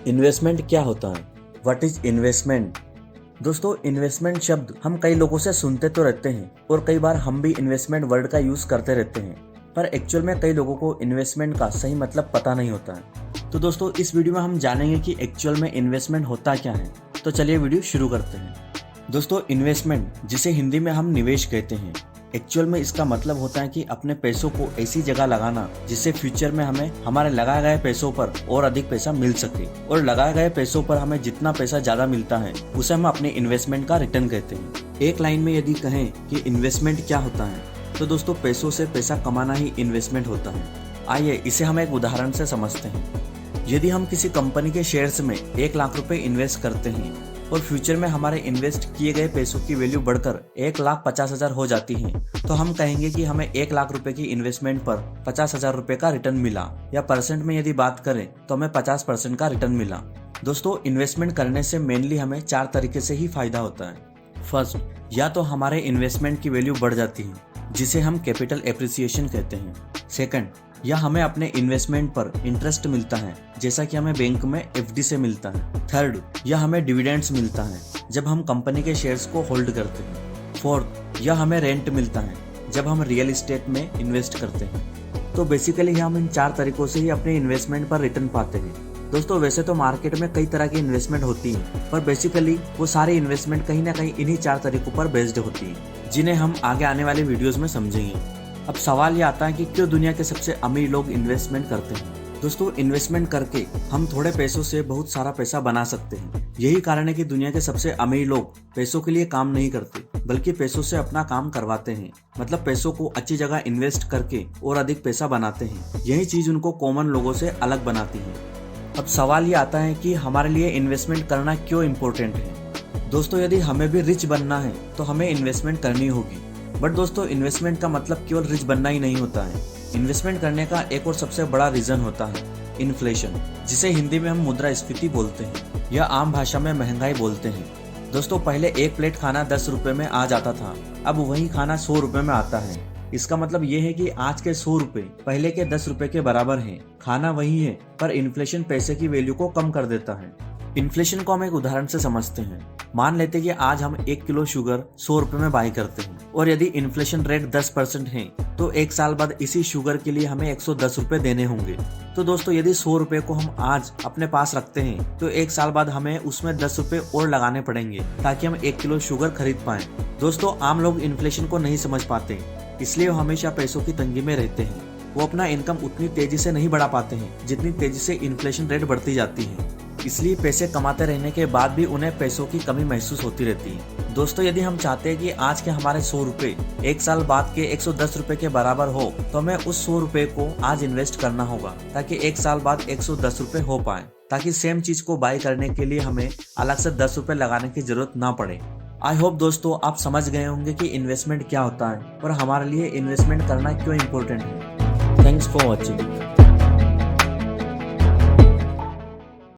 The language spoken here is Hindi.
इन्वेस्टमेंट क्या होता है? What is investment? दोस्तों, इन्वेस्टमेंट शब्द हम कई लोगों से सुनते तो रहते हैं और कई बार हम भी इन्वेस्टमेंट वर्ड का यूज करते रहते हैं, पर एक्चुअल में कई लोगों को इन्वेस्टमेंट का सही मतलब पता नहीं होता है। तो दोस्तों, इस वीडियो में हम जानेंगे कि एक्चुअल में इन्वेस्टमेंट होता क्या है। तो चलिए वीडियो शुरू करते हैं। दोस्तों, इन्वेस्टमेंट, जिसे हिंदी में हम निवेश कहते हैं, एक्चुअल में इसका मतलब होता है कि अपने पैसों को ऐसी जगह लगाना जिससे फ्यूचर में हमें हमारे लगाए गए पैसों पर और अधिक पैसा मिल सके, और लगाए गए पैसों पर हमें जितना पैसा ज्यादा मिलता है उसे हम अपने इन्वेस्टमेंट का रिटर्न कहते हैं। एक लाइन में यदि कहें कि इन्वेस्टमेंट क्या होता है, तो दोस्तों पैसों से पैसा कमाना ही इन्वेस्टमेंट होता है। आइए इसे हम एक उदाहरण से समझते हैं। यदि हम किसी कंपनी के शेयर्स में 1 लाख रुपए इन्वेस्ट करते हैं और फ्यूचर में हमारे इन्वेस्ट किए गए पैसों की वैल्यू बढ़कर 1,50,000 हो जाती है, तो हम कहेंगे कि हमें 1 लाख रुपए की इन्वेस्टमेंट पर 50,000 रुपए का रिटर्न मिला, या परसेंट में यदि बात करें तो हमें 50% का रिटर्न मिला। दोस्तों, इन्वेस्टमेंट करने से मेनली हमें 4 तरीके से ही फायदा होता है। फर्स्ट, या तो हमारे इन्वेस्टमेंट की वैल्यू बढ़ जाती है, जिसे हम कैपिटल एप्रिसिएशन कहते हैं। सेकंड, या हमें अपने इन्वेस्टमेंट पर इंटरेस्ट मिलता है, जैसा कि हमें बैंक में एफडी से मिलता है। थर्ड, या हमें डिविडेंड्स मिलता है जब हम कंपनी के शेयर्स को होल्ड करते हैं। फोर्थ, या हमें रेंट मिलता है जब हम रियल एस्टेट में इन्वेस्ट करते हैं। तो बेसिकली हम इन 4 तरीकों से ही अपने इन्वेस्टमेंट पर रिटर्न पाते हैं। दोस्तों, वैसे तो मार्केट में कई तरह की इन्वेस्टमेंट होती है, पर बेसिकली वो सारी इन्वेस्टमेंट कहीं ना कहीं इन्हीं 4 तरीकों पर बेस्ड होती है, जिन्हें हम आगे आने वाले वीडियोस में समझेंगे। अब सवाल ये आता है कि क्यों दुनिया के सबसे अमीर लोग इन्वेस्टमेंट करते हैं। दोस्तों, इन्वेस्टमेंट करके हम थोड़े पैसों से बहुत सारा पैसा बना सकते हैं। यही कारण है कि दुनिया के सबसे अमीर लोग पैसों के लिए काम नहीं करते, बल्कि पैसों से अपना काम करवाते हैं। मतलब पैसों को अच्छी जगह इन्वेस्ट करके और अधिक पैसा बनाते हैं। यही चीज उनको कॉमन लोगों से अलग बनाती है। अब सवाल ये आता है कि हमारे लिए इन्वेस्टमेंट करना क्यों इम्पोर्टेंट है। दोस्तों, यदि हमें भी रिच बनना है तो हमें इन्वेस्टमेंट करनी होगी। बट दोस्तों, इन्वेस्टमेंट का मतलब केवल रिच बनना ही नहीं होता है। इन्वेस्टमेंट करने का एक और सबसे बड़ा रीजन होता है इन्फ्लेशन, जिसे हिंदी में हम मुद्रास्फीति बोलते हैं, या आम भाषा में महंगाई बोलते हैं। दोस्तों, पहले एक प्लेट खाना 10 रुपए में आ जाता था, अब वही खाना 100 रुपए में आता है। इसका मतलब ये है कि आज के 100 रुपए पहले के 10 रुपए के बराबर हैं। खाना वही है, पर इन्फ्लेशन पैसे की वैल्यू को कम कर देता है। इन्फ्लेशन को हम एक उदाहरण से समझते हैं। मान लेते हैं कि आज हम 1 किलो शुगर 100 रुपए में बाई करते हैं, और यदि इन्फ्लेशन रेट 10% है तो 1 साल बाद इसी शुगर के लिए हमें 110 रुपए देने होंगे। तो दोस्तों, यदि 100 रुपए को हम आज अपने पास रखते हैं तो 1 साल बाद हमें उसमें 10 रुपए और लगाने पड़ेंगे ताकि हम 1 किलो शुगर खरीद पाएं। दोस्तों, आम लोग इन्फ्लेशन को नहीं समझ पाते, इसलिए वो हमेशा पैसों की तंगी में रहते हैं। वो अपना इनकम उतनी तेजी से नहीं बढ़ा पाते हैं जितनी तेजी से इन्फ्लेशन रेट बढ़ती जाती है। इसलिए पैसे कमाते रहने के बाद भी उन्हें पैसों की कमी महसूस होती रहती है। दोस्तों, यदि हम चाहते हैं कि आज के हमारे 100 रुपए 1 साल बाद के 110 रुपए के बराबर हो, तो हमें उस 100 रुपए को आज इन्वेस्ट करना होगा ताकि 1 साल बाद 110 रुपए हो पाए, ताकि सेम चीज को बाय करने के लिए हमें अलग से 10 रुपए लगाने की जरूरत ना पड़े। आई होप दोस्तों, आप समझ गए होंगे कि इन्वेस्टमेंट क्या होता है और हमारे लिए इन्वेस्टमेंट करना क्यों इम्पोर्टेंट है। Thanks for watching.